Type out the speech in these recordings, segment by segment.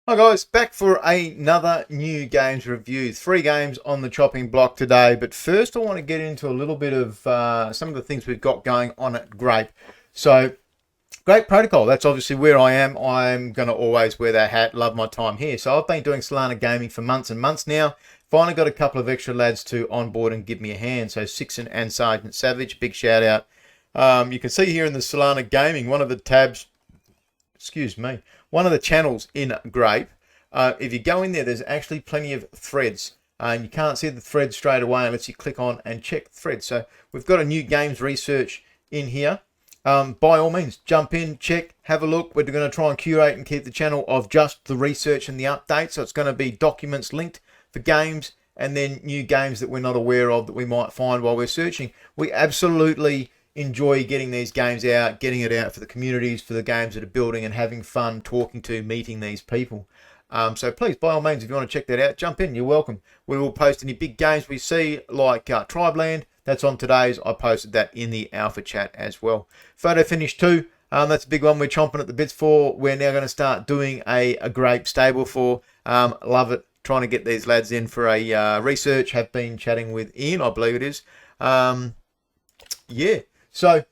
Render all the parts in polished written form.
Hi guys, back for another new games review. 3 games on the chopping block today, but first I want to get into a little bit of some of the things we've got going on at Grape. So, Grape Protocol, that's obviously where I am. I'm going to always wear that hat, love my time here. So I've been doing Solana Gaming for months and months now. Finally got a couple of extra lads to onboard and give me a hand. So Sixon and Sergeant Savage, big shout out. You can see here in the Solana Gaming, one of the tabs, one of the channels in Grape. If you go in there, there's actually plenty of threads. And you can't see the thread straight away unless you click on and check threads. So we've got a new games research in here. By all means, jump in, check, have a look. We're going to try and curate and keep the channel of just the research and the updates. So it's going to be documents linked for games and then new games that we're not aware of that we might find while we're searching. We absolutely enjoy getting these games out, getting it out for the communities, for the games that are building and having fun talking to, meeting these people. So please, by all means, if you want to check that out, jump in. You're welcome. We will post any big games we see, like Tribeland. That's on today's. I posted that in the alpha chat as well. Photo finish 2. That's a big one we're chomping at the bits for. We're now going to start doing a Grape stable for. Love it. Trying to get these lads in for a research. Have been chatting with Ian, I believe it is. Yeah. So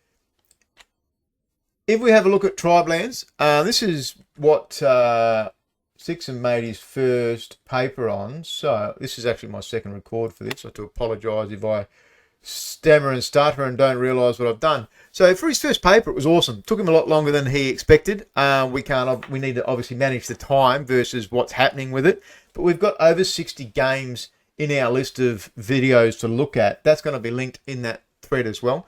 if we have a look at Tribelands, this is what Sixon made his first paper on. So this is actually my second record for this. I have to apologise if I stammer and stutter and don't realise what I've done. So for his first paper, it was awesome. Took him a lot longer than he expected. We need to obviously manage the time versus what's happening with it. But we've got over 60 games in our list of videos to look at. That's going to be linked in that thread as well,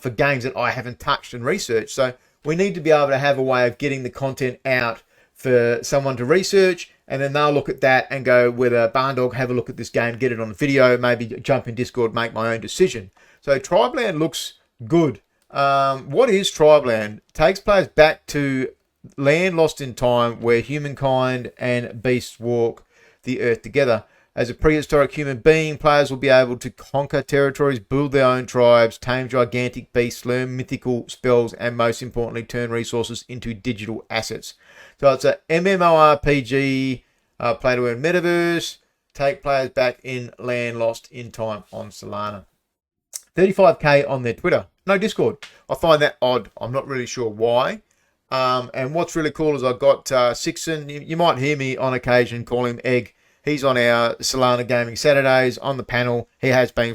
for games that I haven't touched and researched. So we need to be able to have a way of getting the content out for someone to research, and then they'll look at that and go with a Barndog, have a look at this game, get it on video, maybe jump in Discord, make my own decision. So Tribeland looks good. What is Tribeland? Takes players back to land lost in time where humankind and beasts walk the earth together. As a prehistoric human being, players will be able to conquer territories, build their own tribes, tame gigantic beasts, learn mythical spells, and most importantly, turn resources into digital assets. So it's a MMORPG, play to earn metaverse, take players back in land lost in time on Solana. 35k on their Twitter, no Discord. I find that odd. I'm not really sure why. And what's really cool is I've got Sixon. You might hear me on occasion call him Egg. He's on our Solana Gaming Saturdays on the panel. He has been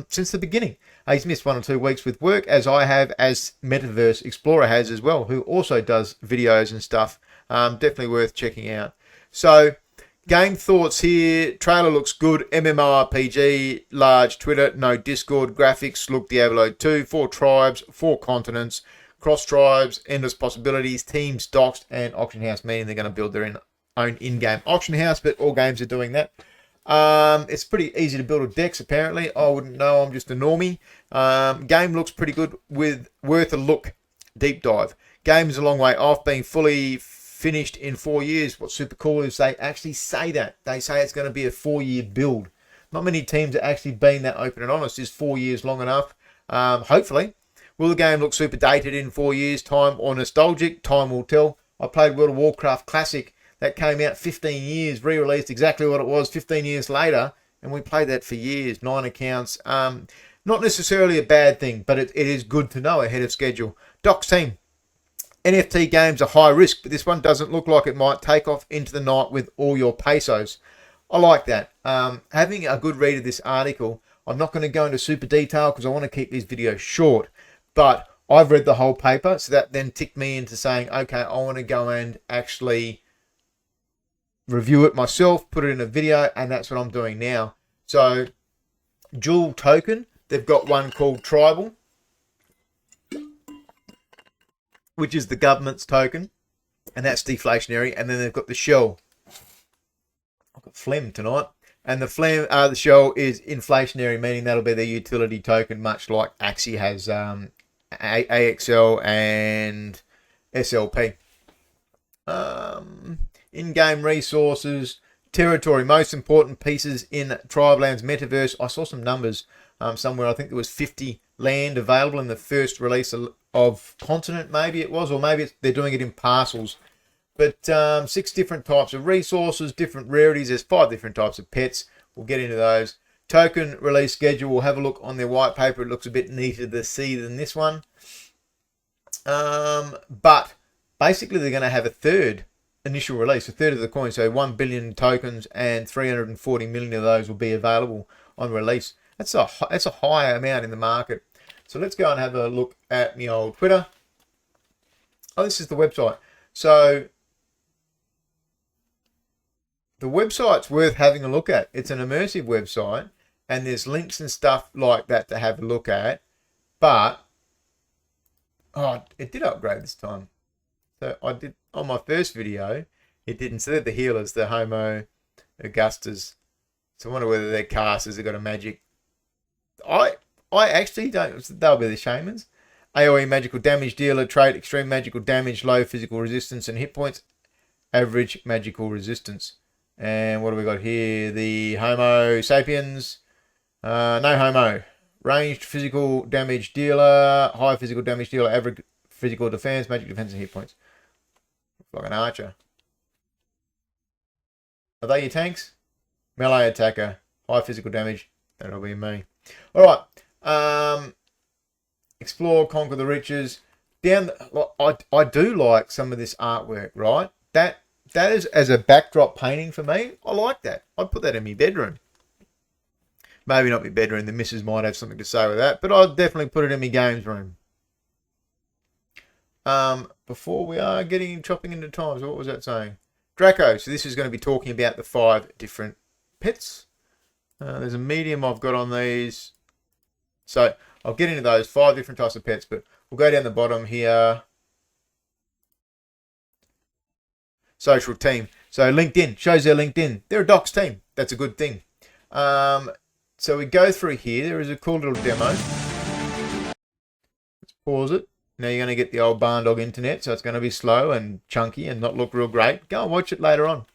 since the beginning. He's missed 1 or 2 weeks with work, as I have, as Metaverse Explorer has as well, who also does videos and stuff. Definitely worth checking out. So, game thoughts here. Trailer looks good. MMORPG, large Twitter, no Discord. Graphics look Diablo 2. 4 tribes, 4 continents, cross tribes, endless possibilities, teams, docs, and auction house, meaning they're going to build their own in-game auction house, but all games are doing that. It's pretty easy to build a decks, apparently. I wouldn't know, I'm just a normie. Game looks pretty good, with worth a look. Deep dive. Game's a long way off being fully finished in 4 years. What's super cool is they actually say that. They say it's going to be a 4-year build. Not many teams have actually been that open and honest. Is 4 years long enough? Hopefully. Will the game look super dated in 4 years' time or nostalgic? Time will tell. I played World of Warcraft Classic. That came out 15 years, re-released exactly what it was 15 years later, and we played that for years, 9 accounts. Not necessarily a bad thing, but it is good to know ahead of schedule. Docs team. NFT games are high risk, but this one doesn't look like it might take off into the night with all your pesos. I like that. Having a good read of this article, I'm not going to go into super detail because I want to keep these videos short, but I've read the whole paper, so that then ticked me into saying, okay, I want to go and actually review it myself, put it in a video, and that's what I'm doing now. So, dual token, they've got one called Tribal, which is the government's token, and that's deflationary, and then they've got the shell. I've got phlegm tonight, and the shell is inflationary, meaning that'll be their utility token, much like Axie has AXL and SLP. In-game resources, territory, most important pieces in Tribeland's metaverse. I saw some numbers somewhere. I think there was 50 land available in the first release of continent, maybe it was, or maybe they're doing it in parcels. But 6 different types of resources, different rarities. There's 5 different types of pets. We'll get into those. Token release schedule. We'll have a look on their white paper. It looks a bit neater to see than this one. But basically they're going to have a third initial release, a third of the coin. So 1 billion tokens and 340 million of those will be available on release. That's a high amount in the market. So let's go and have a look at my old Twitter. Oh, this is the website. So the website's worth having a look at. It's an immersive website, and there's links and stuff like that to have a look at. But oh, it did upgrade this time. So I did on my first video. It did, instead of the healers, the Homo Augustas. So I wonder whether they're casters. They've got a magic. I actually don't. They'll be the shamans. AoE magical damage dealer, trait extreme magical damage, low physical resistance and hit points, average magical resistance. And what do we got here? The Homo sapiens. No Homo. Ranged physical damage dealer, high physical damage dealer, average physical defense, magic defense and hit points. Like an archer. Are they your tanks? Melee attacker, high physical damage. That'll be me. Alright. Explore, conquer the riches. I do like some of this artwork, right? That is as a backdrop painting for me. I like that. I'd put that in my bedroom. Maybe not my bedroom. The missus might have something to say with that, but I'd definitely put it in my games room. Before we are chopping into times, what was that saying? Draco. So this is going to be talking about the 5 different pets. There's a medium I've got on these. So I'll get into those 5 different types of pets, but we'll go down the bottom here. Social team. So LinkedIn shows their LinkedIn. They're a docs team. That's a good thing. So we go through here. There is a cool little demo. Let's pause it. Now you're going to get the old Barndog internet, so it's going to be slow and chunky and not look real great. Go and watch it later on.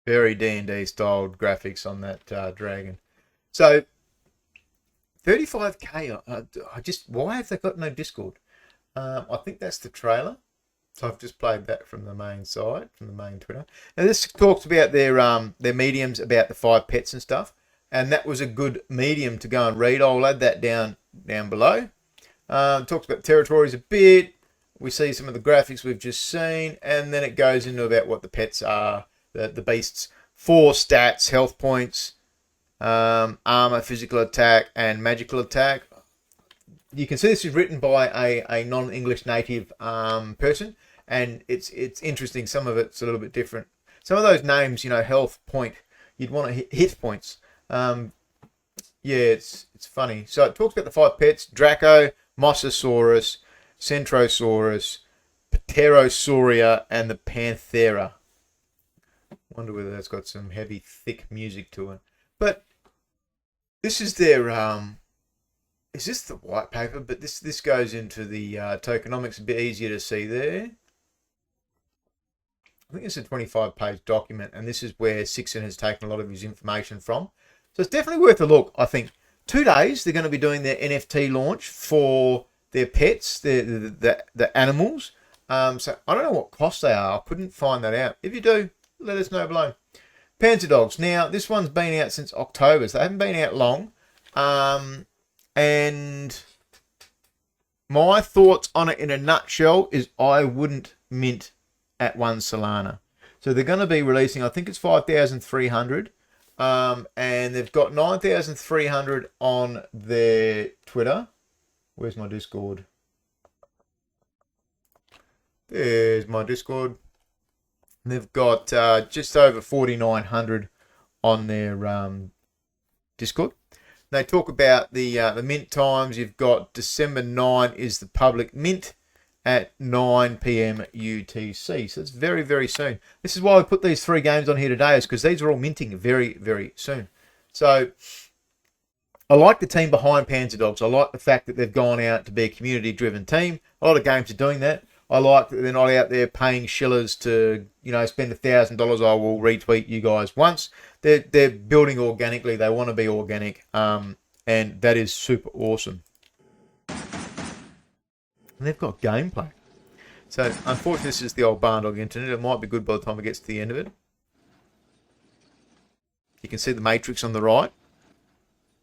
Very D&D styled graphics on that dragon. So 35k. Why have they got no Discord? I think that's the trailer. So I've just played that from the main site, from the main Twitter. And this talks about their mediums, about the 5 pets and stuff. And that was a good medium to go and read. I'll add that down below. Talks about territories a bit. We see some of the graphics we've just seen, and then it goes into about what the pets are. The beasts, 4 stats, health points, armor, physical attack, and magical attack. You can see this is written by a non-English native person, and it's interesting. Some of it's a little bit different. Some of those names, health point, you'd want to hit points. Yeah, it's funny. So it talks about the 5 pets: Draco, Mosasaurus, Centrosaurus, Pterosauria, and the Panthera. Wonder whether that's got some heavy, thick music to it. But this is their is this the white paper? But this goes into the tokenomics, a bit easier to see there. I think it's a 25-page document, and this is where Sixon has taken a lot of his information from. So it's definitely worth a look, I think. 2 days, they're going to be doing their NFT launch for their pets, the animals. So I don't know what cost they are. I couldn't find that out. If you do, let us know below. Panzer Dogs. Now, this one's been out since October, so they haven't been out long. And my thoughts on it in a nutshell is I wouldn't mint at 1 Solana. So they're going to be releasing, I think it's 5,300. And they've got 9,300 on their Twitter. Where's my Discord? There's my Discord. They've got just over 4,900 on their Discord. They talk about the mint times. You've got December 9 is the public mint at 9 p.m. UTC. So it's very, very soon. This is why we put these 3 games on here today, is because these are all minting very, very soon. So I like the team behind Panzer Dogs. I like the fact that they've gone out to be a community-driven team. A lot of games are doing that. I like that they're not out there paying shillers to, spend $1,000. I will retweet you guys once. They're building organically. They want to be organic, and that is super awesome. And they've got gameplay. So, unfortunately, this is the old Barndog internet. It might be good by the time it gets to the end of it. You can see the matrix on the right.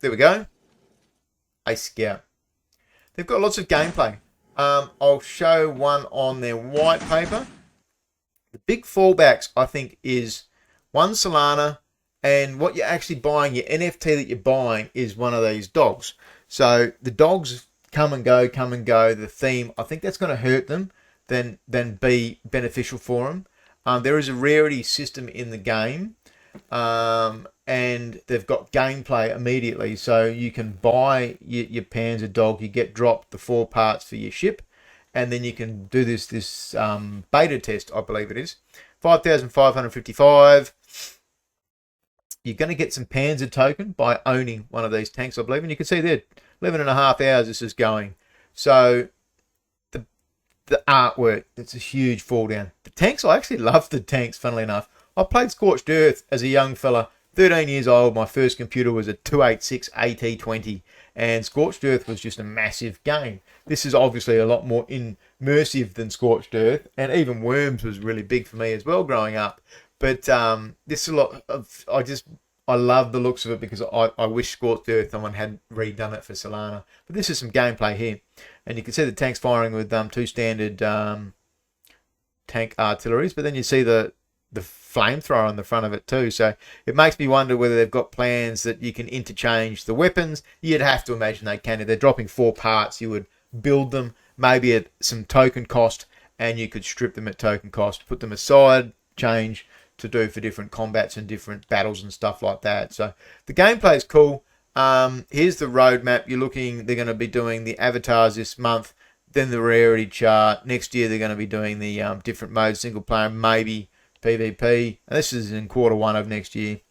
There we go. A Scout. They've got lots of gameplay. I'll show one on their white paper. The big fallbacks, I think, is one Solana, and what you're actually buying, your NFT that you're buying, is one of these dogs. So the dogs come and go. The theme, I think that's going to hurt them than be beneficial for them. There is a rarity system in the game. And they've got gameplay immediately, so you can buy your Panzer Dog. You get dropped the 4 parts for your ship, and then you can do this beta test, I believe it is. 5,555. You're going to get some Panzer token by owning one of these tanks, I believe, and you can see there, 11.5 hours this is going. So the artwork, it's a huge fall down. The tanks, I actually love the tanks, funnily enough. I played Scorched Earth as a young fella, 13 years old. My first computer was a 286 AT20, and Scorched Earth was just a massive game. This is obviously a lot more immersive than Scorched Earth, and even Worms was really big for me as well growing up. But this is a lot of, I love the looks of it, because I wish Scorched Earth someone had redone it for Solana. But this is some gameplay here, and you can see the tanks firing with 2 standard tank artilleries, but then you see the flamethrower on the front of it too. So it makes me wonder whether they've got plans that you can interchange the weapons. You'd have to imagine they can. If they're dropping 4 parts, you would build them maybe at some token cost, and you could strip them at token cost, put them aside, change to do for different combats and different battles and stuff like that. So the gameplay is cool. Here's the roadmap. They're going to be doing the avatars this month, then the rarity chart. Next year they're going to be doing the different modes, single player, maybe PvP, and this is in Q1 of next year.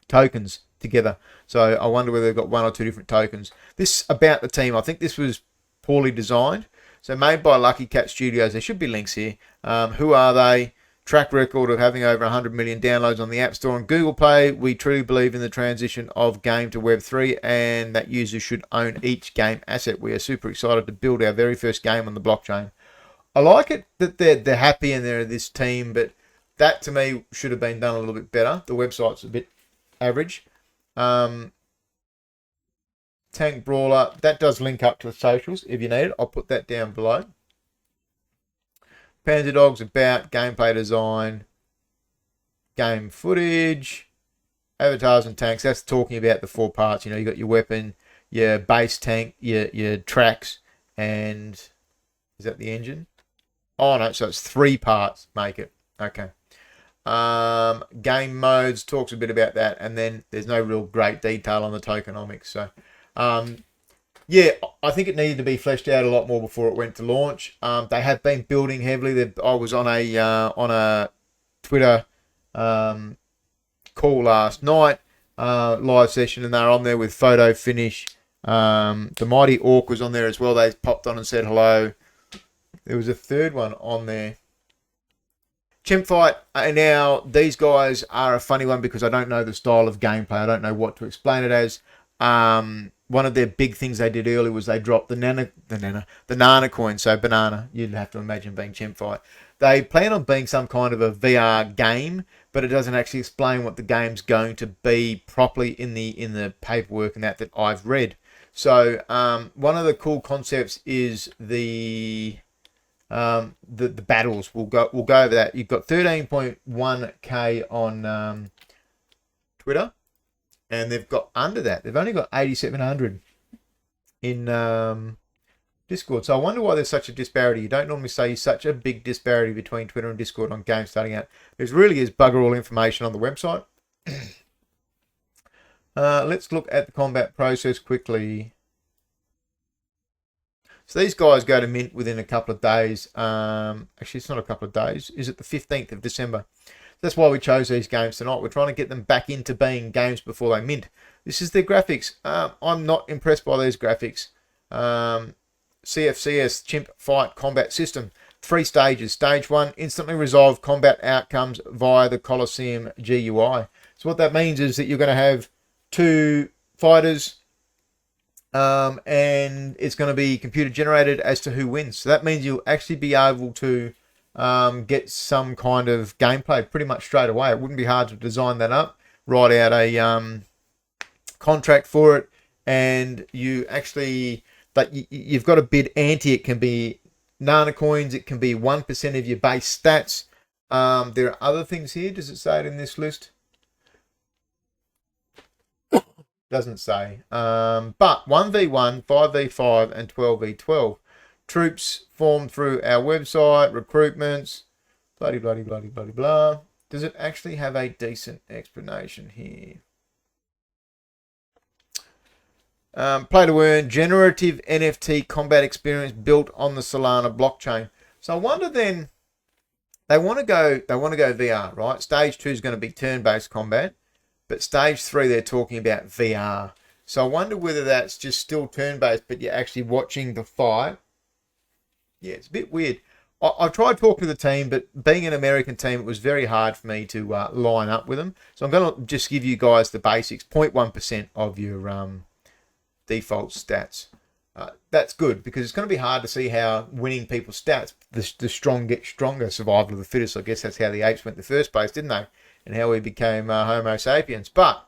Tokens together, so I wonder whether they've got 1 or 2 different tokens. This about the team, I think this was poorly designed. So made by Lucky Cat Studios. There should be links here. Who are they? Track record of having over 100 million downloads on the App Store and Google Play. We truly believe in the transition of game to Web3, and that users should own each game asset. We are super excited to build our very first game on the blockchain. I like it that they're happy and they're this team, but that to me should have been done a little bit better. The website's a bit average. Tank Brawler, that does link up to the socials if you need it. I'll put that down below. Panzer Dogs about gameplay design, game footage, avatars and tanks. That's talking about the 4 parts. You got your weapon, your base tank, your tracks, and is that the engine? Oh no, so it's 3 parts make it. Okay. Game modes talks a bit about that, and then there's no real great detail on the tokenomics. So yeah, I think it needed to be fleshed out a lot more before it went to launch. They have been building heavily. I was on a Twitter call last night, live session, and they're on there with photo finish. The Mighty Orc was on there as well. They popped on and said hello. There was a third one on there. Chimp Fight. Now, these guys are a funny one because I don't know the style of gameplay. I don't know what to explain it as. One of their big things they did earlier was they dropped the Nana coin, so banana. You'd have to imagine being Chimp Fight. They plan on being some kind of a VR game, but it doesn't actually explain what the game's going to be properly in the paperwork and that I've read. So one of the cool concepts is the battles. We'll go over that. You've got 13.1k on Twitter, and they've got under that. They've only got 8,700 in Discord. So I wonder why there's such a disparity. You don't normally see such a big disparity between Twitter and Discord on games starting out. There really is bugger all information on the website. Let's look at the combat process quickly. So these guys go to mint within a couple of days. Actually, it's not a couple of days. Is it the 15th of December? That's why we chose these games tonight. We're trying to get them back into being games before they mint. This is their graphics. I'm not impressed by these graphics. CFCS, Chimp Fight Combat System. 3 stages. Stage 1, instantly resolve combat outcomes via the Coliseum GUI. So what that means is that you're going to have 2 fighters, and it's going to be computer generated as to who wins. So that means you'll actually be able to get some kind of gameplay pretty much straight away. It wouldn't be hard to design that up, write out a contract for it, and you actually, but you've got to bid ante. It can be Nana coins, it can be 1% of your base stats. There are other things here. Does it say it in this list? Doesn't say. But 1v1, 5v5, and 12v12. Troops formed through our website, recruitments, bloody, blah. Does it actually have a decent explanation here? Play to earn, generative NFT combat experience built on the Solana blockchain. So I wonder then, they want to go VR, right? Stage 2 is going to be turn-based combat, but stage 3 they're talking about VR. So I wonder whether that's just still turn-based, but you're actually watching the fight. Yeah, it's a bit weird. I tried talking to the team, but being an American team, it was very hard for me to line up with them. So I'm going to just give you guys the basics. 0.1% of your default stats. That's good, because it's going to be hard to see how winning people's stats, the strong get stronger, survival of the fittest. I guess that's how the apes went in the first place, didn't they? And how we became Homo sapiens. But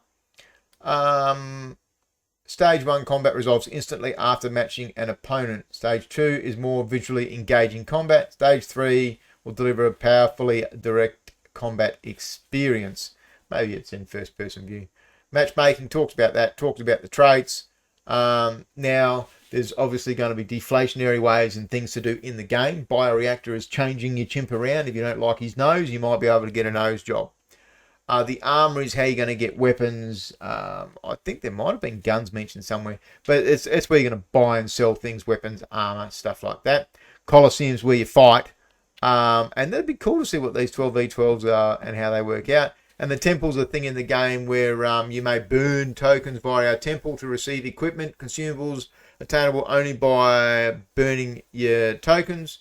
Stage 1 combat resolves instantly after matching an opponent. Stage 2 is more visually engaging combat. Stage 3 will deliver a powerfully direct combat experience. Maybe it's in first person view. Matchmaking talks about that, talks about the traits. Now, there's obviously going to be deflationary ways and things to do in the game. Bioreactor is changing your chimp around. If you don't like his nose, you might be able to get a nose job. The armor is how you're going to get weapons. I think there might have been guns mentioned somewhere, but it's where you're going to buy and sell things, weapons, armor, stuff like that. Coliseum's where you fight, and that'd be cool to see what these 12v12s are and how they work out. And the temple's a thing in the game where you may burn tokens via our temple to receive equipment, consumables attainable only by burning your tokens.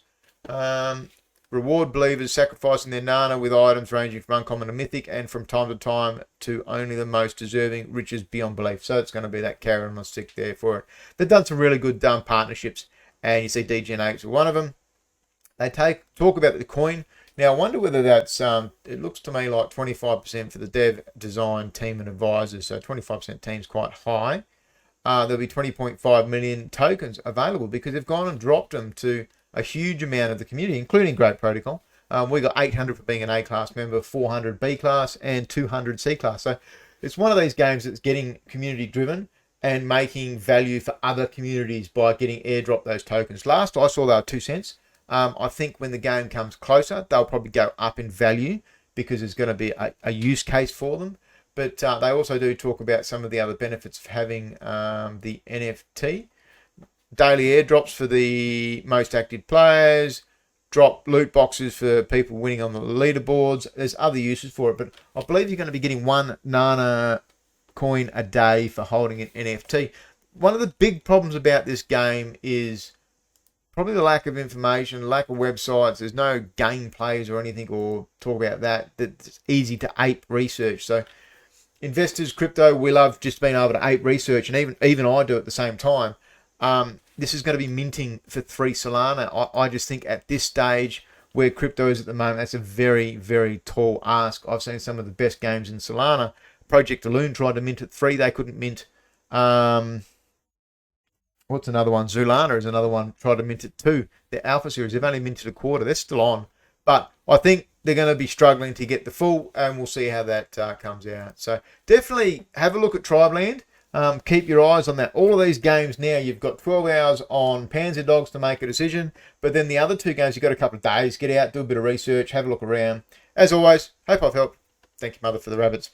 Reward believers sacrificing their Nana with items ranging from uncommon to mythic, and from time to time to only the most deserving, riches beyond belief. So it's going to be that carrot on a stick there for it. They've done some really good partnerships, and you see DGN8 is one of them. They talk about the coin. Now, I wonder whether that's, it looks to me like 25% for the dev, design, team, and advisors. So 25% team's quite high. There'll be 20.5 million tokens available because they've gone and dropped them to a huge amount of the community, including Grape Protocol. We got 800 for being an A-class member, 400 B-class, and 200 C-class. So it's one of these games that's getting community-driven and making value for other communities by getting airdropped those tokens. Last I saw, they were 2 cents. I think when the game comes closer, they'll probably go up in value because there's going to be a use case for them. But they also do talk about some of the other benefits of having the NFT. Daily airdrops for the most active players, drop loot boxes for people winning on the leaderboards. There's other uses for it, but I believe you're going to be getting 1 Nana coin a day for holding an NFT. One of the big problems about this game is probably the lack of information, lack of websites. There's no gameplays or anything or talk about that. That's easy to ape research. So investors, crypto, we love just being able to ape research, and even I do at the same time. This is going to be minting for 3 Solana. I just think at this stage where crypto is at the moment, that's a very, very tall ask. I've seen some of the best games in Solana. Project Loon tried to mint at 3. They couldn't mint. What's another one? Zulana is another one. Tried to mint at 2. The Alpha series, they've only minted a quarter. They're still on. But I think they're going to be struggling to get the full, and we'll see how that comes out. So definitely have a look at Tribeland. Keep your eyes on that. All of these games now, you've got 12 hours on Panzer Dogs to make a decision. But then the other 2 games, you've got a couple of days. Get out, do a bit of research, have a look around. As always, hope I've helped. Thank you, Mother, for the rabbits.